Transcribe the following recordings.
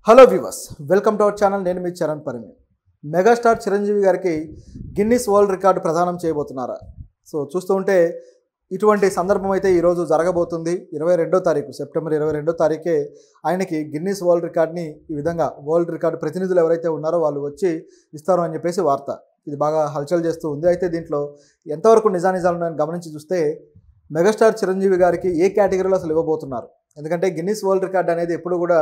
Hello viewers, welcome to our channel. నేను మీ Charan Parimi. Megastar Chiranjeevi గారికి Guinness world record ప్రదానం చేయబోతున్నారా? So చూస్తూ ఉంటే ఇటువంటి సందర్భం అయితే ఈరోజు జరగబోతుంది. 22వ తారీఖు సెప్టెంబర్ 22వ తారీఖే ఆయనకి గిన్నిస్ వరల్డ్ రికార్డ్ని ఈ విధంగా వరల్డ్ రికార్డు ప్రతినిధులు ఎవరైతే ఉన్నారో వాళ్ళు వచ్చి ఇస్తారు అని చెప్పేసి వార్త. ఇది బాగా హల్చల్ చేస్తూ ఉంది. అయితే దీంట్లో ఎంతవరకు నిజానిజాలు ఉన్నాయని గమనించి చూస్తే మెగాస్టార్ చిరంజీవి గారికి ఏ కేటగిరీలో అసలు ఇవ్వబోతున్నారు? ఎందుకంటే గిన్నిస్ వరల్డ్ రికార్డ్ అనేది ఎప్పుడు కూడా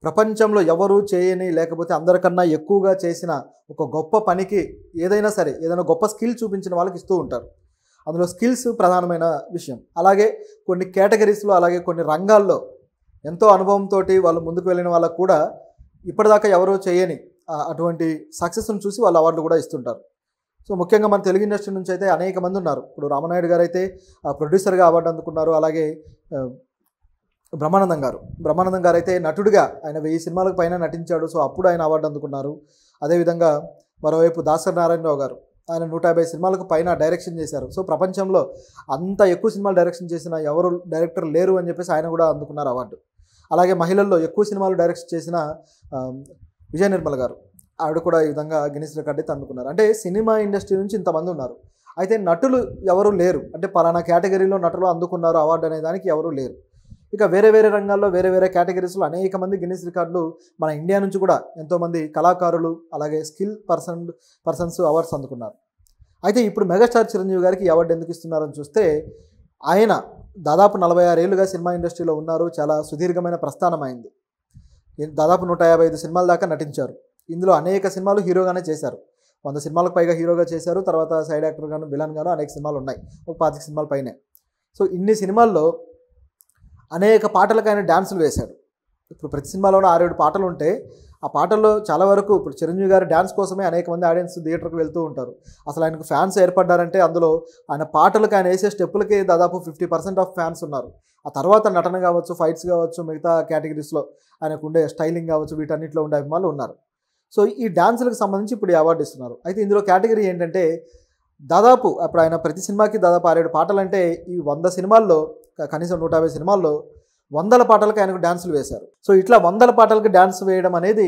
ప్రపంచంలో ఎవరు చేయని, లేకపోతే అందరికన్నా ఎక్కువగా చేసిన ఒక గొప్ప పనికి ఏదైనా సరే, ఏదైనా గొప్ప స్కిల్ చూపించిన వాళ్ళకి ఇస్తూ ఉంటారు. అందులో స్కిల్స్ ప్రధానమైన విషయం. అలాగే కొన్ని కేటగిరీస్లో, అలాగే కొన్ని రంగాల్లో ఎంతో అనుభవంతో వాళ్ళు ముందుకు వెళ్ళిన వాళ్ళకు కూడా ఇప్పటిదాకా ఎవరూ చేయని అటువంటి సక్సెస్ను చూసి వాళ్ళు అవార్డులు కూడా ఇస్తుంటారు. సో ముఖ్యంగా మన తెలుగు ఇండస్ట్రీ నుంచి అయితే అనేక మంది ఉన్నారు. ఇప్పుడు రామనాయుడు గారు అయితే ప్రొడ్యూసర్గా అవార్డు అందుకున్నారు. అలాగే బ్రహ్మానందం గారు అయితే నటుడిగా ఆయన 1000 సినిమాలకు పైన నటించాడు. సో అప్పుడు ఆయన అవార్డు అందుకున్నారు. అదేవిధంగా మరోవైపు దాసరి నారాయణరావు గారు, ఆయన 150 సినిమాలకు పైన డైరెక్షన్ చేశారు. సో ప్రపంచంలో అంత ఎక్కువ సినిమాలు డైరెక్షన్ చేసిన ఎవరు డైరెక్టర్ లేరు అని చెప్పేసి ఆయన కూడా అందుకున్నారు అవార్డు. అలాగే మహిళల్లో ఎక్కువ సినిమాలు డైరెక్షన్ చేసిన విజయ నిర్మల గారు, ఆవిడ కూడా ఈ విధంగా గిన్నిస్ రికార్డ్ అయితే అందుకున్నారు. అంటే సినిమా ఇండస్ట్రీ నుంచి ఇంతమంది ఉన్నారు. అయితే నటులు ఎవరు లేరు, అంటే పలానా కేటగిరీలో నటులు అందుకున్నారు అవార్డు అనే దానికి ఎవరూ లేరు. ఇక వేరే వేరే రంగాల్లో వేరే వేరే కేటగిరీస్లో అనేక మంది గిన్నిస్ రికార్డులు మన ఇండియా నుంచి కూడా ఎంతోమంది కళాకారులు, అలాగే స్కిల్ పర్సన్స్ అవార్డ్స్ అందుకున్నారు. అయితే ఇప్పుడు మెగాస్టార్ చిరంజీవి గారికి అవార్డు ఎందుకు ఇస్తున్నారని చూస్తే ఆయన దాదాపు 46 ఏళ్ళుగా సినిమా ఇండస్ట్రీలో ఉన్నారు. చాలా సుదీర్ఘమైన ప్రస్థానం అయింది. దాదాపు 155 సినిమాల దాకా నటించారు. ఇందులో అనేక సినిమాలు హీరోగానే చేశారు. 100 సినిమాలకు పైగా హీరోగా చేశారు. తర్వాత సైడ్ యాక్టర్ గాను, విలన్ గాను అనేక సినిమాలు ఉన్నాయి. ఒక 25 సినిమాల పైనే. సో ఇన్ని సినిమాల్లో అనేక పాటలకు ఆయన డ్యాన్సులు వేశాడు. ఇప్పుడు ప్రతి సినిమాలోనూ 6-7 పాటలు ఉంటే ఆ పాటల్లో చాలా వరకు ఇప్పుడు చిరంజీవి గారి డ్యాన్స్ కోసమే అనేక మంది ఆడియన్స్ థియేటర్కి వెళ్తూ ఉంటారు. అసలు ఆయనకు ఫ్యాన్స్ ఏర్పడ్డారంటే అందులో ఆయన పాటలకు, ఆయన వేసే స్టెప్పులకి దాదాపు 50% ఆఫ్ ఫ్యాన్స్ ఉన్నారు. ఆ తర్వాత నటన కావచ్చు, ఫైట్స్ కావచ్చు, మిగతా కేటగిరీస్లో ఆయనకు ఉండే స్టైలింగ్ కావచ్చు, వీటన్నిటిలో ఉండే అభిమానులు ఉన్నారు. సో ఈ డ్యాన్సులకు సంబంధించి ఇప్పుడు ఈ అవార్డు ఇస్తున్నారు. అయితే ఇందులో కేటగిరీ ఏంటంటే దాదాపు అప్పుడు ఆయన ప్రతి సినిమాకి దాదాపు 6-7 పాటలు అంటే ఈ 100 సినిమాల్లో కనీసం 150 సినిమాల్లో 100 పాటలకు ఆయనకు డ్యాన్సులు వేశారు. సో ఇట్లా 100 పాటలకు డ్యాన్స్ వేయడం అనేది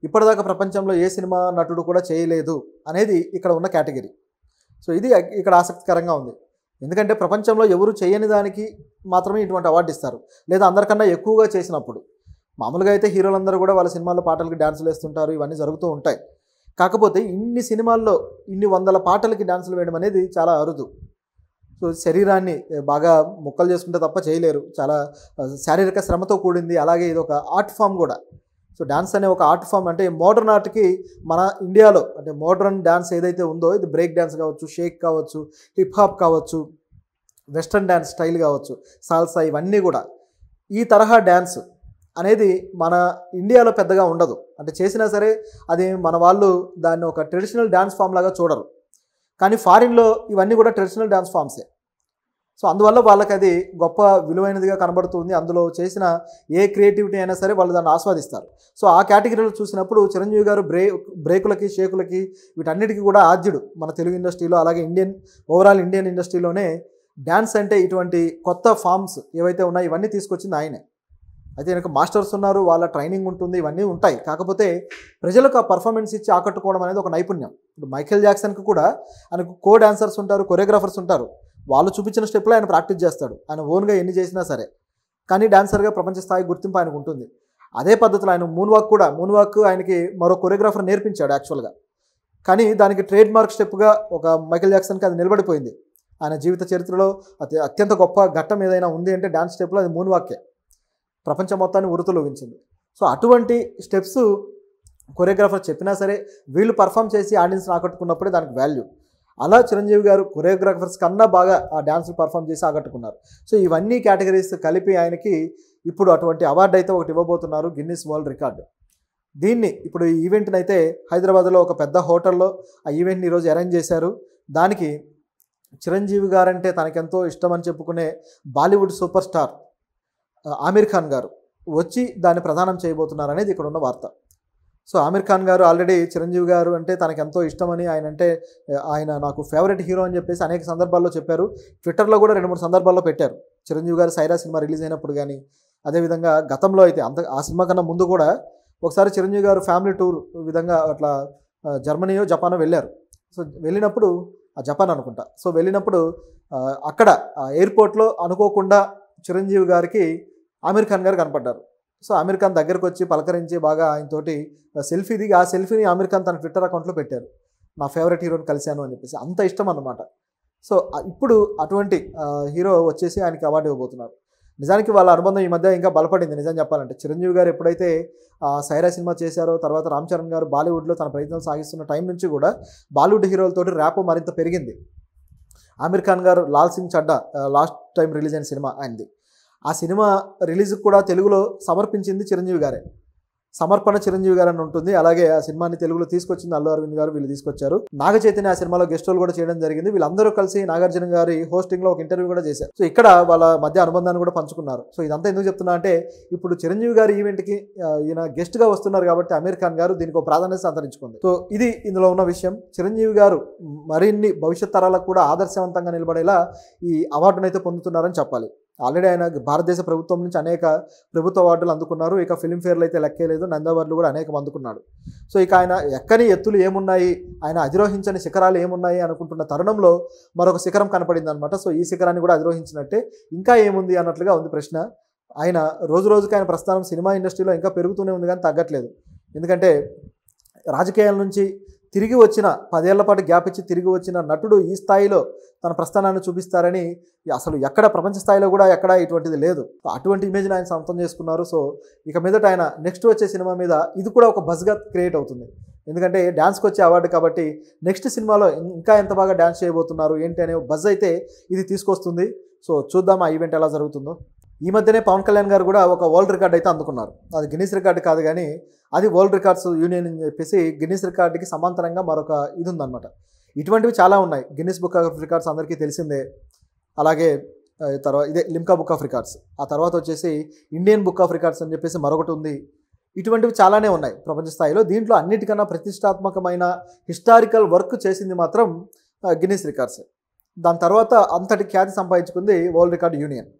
ఇప్పటిదాకా ప్రపంచంలో ఏ సినిమా నటుడు కూడా చేయలేదు అనేది ఇక్కడ ఉన్న కేటగిరీ. సో ఇది ఇక్కడ ఆసక్తికరంగా ఉంది. ఎందుకంటే ప్రపంచంలో ఎవరు చేయని దానికి మాత్రమే ఇటువంటి అవార్డు ఇస్తారు, లేదా అందరికన్నా ఎక్కువగా చేసినప్పుడు. మామూలుగా అయితే హీరోలందరూ కూడా వాళ్ళ సినిమాల్లో పాటలకు డ్యాన్సులు వేస్తుంటారు, ఇవన్నీ జరుగుతూ ఉంటాయి. కాకపోతే ఇన్ని సినిమాల్లో ఇన్ని 100 పాటలకి డ్యాన్సులు వేయడం అనేది చాలా అరుదు. సో శరీరాన్ని బాగా ముక్కలు చేసుకుంటే తప్ప చేయలేరు. చాలా శారీరక శ్రమతో కూడింది. అలాగే ఇది ఒక ఆర్ట్ ఫామ్ కూడా. సో డ్యాన్స్ అనే ఒక ఆర్ట్ ఫామ్, అంటే మోడర్న్ ఆర్ట్కి మన ఇండియాలో అంటే మోడర్న్ డ్యాన్స్ ఏదైతే ఉందో, ఇది బ్రేక్ డ్యాన్స్ కావచ్చు, షేక్ కావచ్చు, హిప్ హాప్ కావచ్చు, వెస్ట్రన్ డ్యాన్స్ స్టైల్ కావచ్చు, సాల్సా, ఇవన్నీ కూడా ఈ తరహా డ్యాన్స్ అనేది మన ఇండియాలో పెద్దగా ఉండదు. అంటే చేసినా సరే అది మన వాళ్ళు దాన్ని ఒక ట్రెడిషనల్ డ్యాన్స్ ఫామ్ లాగా చూడరు. కానీ ఫారిన్లో ఇవన్నీ కూడా ట్రెడిషనల్ డ్యాన్స్ ఫామ్సే. సో అందువల్ల వాళ్ళకి అది గొప్ప విలువైనదిగా కనబడుతుంది. అందులో చేసిన ఏ క్రియేటివిటీ అయినా సరే వాళ్ళు దాన్ని ఆస్వాదిస్తారు. సో ఆ కేటగిరీలో చూసినప్పుడు చిరంజీవి గారు బ్రేకులకి, షేకులకి, వీటన్నిటికీ కూడా ఆద్యుడు మన తెలుగు ఇండస్ట్రీలో. అలాగే ఓవరాల్ ఇండియన్ ఇండస్ట్రీలోనే డ్యాన్స్ అంటే ఇటువంటి కొత్త ఫామ్స్ ఏవైతే ఉన్నాయో ఇవన్నీ తీసుకొచ్చింది ఆయనే. అయితే ఆయనకు మాస్టర్స్ ఉన్నారు, వాళ్ళ ట్రైనింగ్ ఉంటుంది, ఇవన్నీ ఉంటాయి. కాకపోతే ప్రజలకు ఆ పర్ఫార్మెన్స్ ఇచ్చి ఆకట్టుకోవడం అనేది ఒక నైపుణ్యం. ఇప్పుడు మైకేల్ జాక్సన్కి కూడా ఆయనకు కో డాన్సర్స్ ఉంటారు, కొరియోగ్రాఫర్స్ ఉంటారు. వాళ్ళు చూపించిన స్టెప్లో ఆయన ప్రాక్టీస్ చేస్తాడు, ఆయన ఓన్గా ఎన్ని చేసినా సరే. కానీ డాన్సర్గా ప్రపంచ స్థాయి గుర్తింపు ఆయనకు ఉంటుంది. అదే పద్ధతిలో ఆయన మూన్ వాక్ ఆయనకి మరో కొరియోగ్రాఫర్ నేర్పించాడు యాక్చువల్గా. కానీ దానికి ట్రేడ్ మార్క్ స్టెప్గా ఒక మైకేల్ జాక్సన్కి అది నిలబడిపోయింది. ఆయన జీవిత చరిత్రలో అత్యంత గొప్ప ఘట్టం ఏదైనా ఉంది అంటే డాన్స్ స్టెప్లో అది మూన్ వాకే. ప్రపంచం మొత్తాన్ని ఉరుతులోగించింది. సో అటువంటి స్టెప్స్ కొరియోగ్రాఫర్ చెప్పినా సరే వీళ్ళు పర్ఫామ్ చేసి ఆడియన్స్ని ఆకట్టుకున్నప్పుడే దానికి వాల్యూ. అలా చిరంజీవి గారు కొరియోగ్రాఫర్స్ కన్నా బాగా ఆ డ్యాన్స్లు పర్ఫామ్ చేసి ఆకట్టుకున్నారు. సో ఇవన్నీ కేటగిరీస్ కలిపి ఆయనకి ఇప్పుడు అటువంటి అవార్డు అయితే ఒకటి ఇవ్వబోతున్నారు, గిన్నిస్ వరల్డ్ రికార్డు. దీన్ని ఇప్పుడు ఈ ఈవెంట్ని అయితే హైదరాబాద్లో ఒక పెద్ద హోటల్లో ఆ ఈవెంట్ని ఈరోజు అరేంజ్ చేశారు. దానికి చిరంజీవి గారంటే తనకెంతో ఇష్టం అని చెప్పుకునే బాలీవుడ్ సూపర్ స్టార్ ఆమీర్ ఖాన్ గారు వచ్చి దాన్ని ప్రదానం చేయబోతున్నారు అనేది ఇక్కడ ఉన్న వార్త. సో ఆమీర్ ఖాన్ గారు ఆల్రెడీ చిరంజీవి గారు అంటే తనకు ఎంతో ఇష్టమని, ఆయన నాకు ఫేవరెట్ హీరో అని చెప్పేసి అనేక సందర్భాల్లో చెప్పారు. ట్విట్టర్లో కూడా 2-3 సందర్భాల్లో పెట్టారు. చిరంజీవి గారు సైరా సినిమా రిలీజ్ అయినప్పుడు కానీ, అదేవిధంగా గతంలో అయితే ఆ సినిమా కన్నా ముందు కూడా ఒకసారి చిరంజీవి గారు ఫ్యామిలీ టూర్ విధంగా అట్లా జర్మనీయో జపానో వెళ్ళారు. సో వెళ్ళినప్పుడు జపాన్ అనుకుంటా. సో వెళ్ళినప్పుడు అక్కడ ఎయిర్పోర్ట్లో అనుకోకుండా చిరంజీవి గారికి ఆమీర్ ఖాన్ గారు కనపడ్డారు. సో ఆమీర్ ఖాన్ దగ్గరకు వచ్చి పలకరించి బాగా ఆయనతోటి సెల్ఫీ దిగి ఆ సెల్ఫీని ఆమీర్ ఖాన్ తన ట్విట్టర్ అకౌంట్లో పెట్టారు. నా ఫేవరెట్ హీరోని కలిశాను అని చెప్పేసి. అంత ఇష్టం అన్నమాట. సో ఇప్పుడు అటువంటి హీరో వచ్చేసి ఆయనకి అవార్డు ఇవ్వబోతున్నారు. నిజానికి వాళ్ళ అనుబంధం ఈ మధ్య ఇంకా బలపడింది నిజం చెప్పాలంటే. చిరంజీవి గారు ఎప్పుడైతే సైరా సినిమా చేశారో, తర్వాత రామ్ చరణ్ గారు బాలీవుడ్లో తన ప్రయత్నం సాగిస్తున్న టైం నుంచి కూడా బాలీవుడ్ హీరోలతోటి ర్యాప్ మరింత పెరిగింది. ఆమీర్ ఖాన్ గారు Lal Singh Chadda last time release అయిన సినిమా ఆయనది. ఆ సినిమా రిలీజ్కి కూడా తెలుగులో సమర్పించింది చిరంజీవి గారే. సమర్పణ చిరంజీవి గారు అని ఉంటుంది. అలాగే ఆ సినిమాని తెలుగులో తీసుకొచ్చింది అల్లు అరవింద్ గారు, వీళ్ళు తీసుకొచ్చారు. నాగ చైతన్య ఆ సినిమాలో గెస్ట్ రోల్ కూడా చేయడం జరిగింది. వీళ్ళందరూ కలిసి నాగార్జున గారి హోస్టింగ్లో ఒక ఇంటర్వ్యూ కూడా చేశారు. సో ఇక్కడ వాళ్ళ మధ్య అనుబంధాన్ని కూడా పంచుకున్నారు. సో ఇదంతా ఎందుకు చెప్తున్నా అంటే, ఇప్పుడు చిరంజీవి గారి ఈవెంట్కి ఈయన గెస్ట్గా వస్తున్నారు కాబట్టి ఆమీర్ ఖాన్ గారు దీనికి ఒక ప్రాధాన్యత సంతరించుకుంది. సో ఇది ఇందులో ఉన్న విషయం. చిరంజీవి గారు మరిన్ని భవిష్యత్ తరాలకు కూడా ఆదర్శవంతంగా నిలబడేలా ఈ అవార్డునైతే పొందుతున్నారని చెప్పాలి. ఆల్రెడీ ఆయన భారతదేశ ప్రభుత్వం నుంచి అనేక ప్రభుత్వ అవార్డులు అందుకున్నారు. ఇక ఫిల్మ్ఫేర్లు అయితే లెక్కేలేదు, నంది అవార్డులు కూడా అనేకం అందుకున్నాడు. సో ఇక ఆయన ఎక్కని ఎత్తులు ఏమున్నాయి, ఆయన అధిరోహించని శిఖరాలు ఏమున్నాయి అనుకుంటున్న తరుణంలో మరొక శిఖరం కనపడింది అనమాట. సో ఈ శిఖరాన్ని కూడా అధిరోహించినట్టే. ఇంకా ఏముంది అన్నట్లుగా ఉంది ప్రశ్న. ఆయన రోజు రోజుకి ఆయన ప్రస్థానం సినిమా ఇండస్ట్రీలో ఇంకా పెరుగుతూనే ఉంది కానీ తగ్గట్లేదు. ఎందుకంటే రాజకీయాల నుంచి తిరిగి వచ్చిన 10 ఏళ్ల పాటు గ్యాప్ ఇచ్చి తిరిగి వచ్చిన నటుడు ఈ స్థాయిలో తన ప్రస్థానాన్ని చూపిస్తారని అసలు ఎక్కడ ప్రపంచ స్థాయిలో కూడా ఎక్కడ ఇటువంటిది లేదు. అటువంటి ఇమేజ్ని ఆయన సొంతం చేసుకున్నారు. సో ఇక మీదట ఆయన నెక్స్ట్ వచ్చే సినిమా మీద ఇది కూడా ఒక బజ్గా క్రియేట్ అవుతుంది. ఎందుకంటే డ్యాన్స్కి వచ్చే అవార్డు కాబట్టి నెక్స్ట్ సినిమాలో ఇంకా ఎంత బాగా డ్యాన్స్ చేయబోతున్నారు ఏంటి అనే బజ్ అయితే ఇది తీసుకొస్తుంది. సో చూద్దాం ఆ ఈవెంట్ ఎలా జరుగుతుందో. ఈ మధ్యనే పవన్ కళ్యాణ్ గారు కూడా ఒక వరల్డ్ రికార్డ్ అయితే అందుకున్నారు. అది గిన్నిస్ రికార్డు కాదు కానీ అది వరల్డ్ రికార్డ్స్ యూనియన్ అని చెప్పేసి గిన్నిస్ రికార్డుకి సమాంతరంగా మరొక ఇది ఉందన్నమాట. ఇటువంటివి చాలా ఉన్నాయి. గిన్నిస్ బుక్ ఆఫ్ రికార్డ్స్ అందరికీ తెలిసిందే. అలాగే తర్వాత ఇదే లిమ్కా బుక్ ఆఫ్ రికార్డ్స్, ఆ తర్వాత వచ్చేసి ఇండియన్ బుక్ ఆఫ్ రికార్డ్స్ అని చెప్పేసి మరొకటి ఉంది. ఇటువంటివి చాలానే ఉన్నాయి ప్రపంచ స్థాయిలో. దీంట్లో అన్నిటికన్నా ప్రతిష్టాత్మకమైన హిస్టారికల్ వర్క్ చేసింది మాత్రం గిన్నిస్ రికార్డ్స్. దాని తర్వాత అంతటి ఖ్యాతి సంపాదించుకుంది వరల్డ్ రికార్డ్ యూనియన్.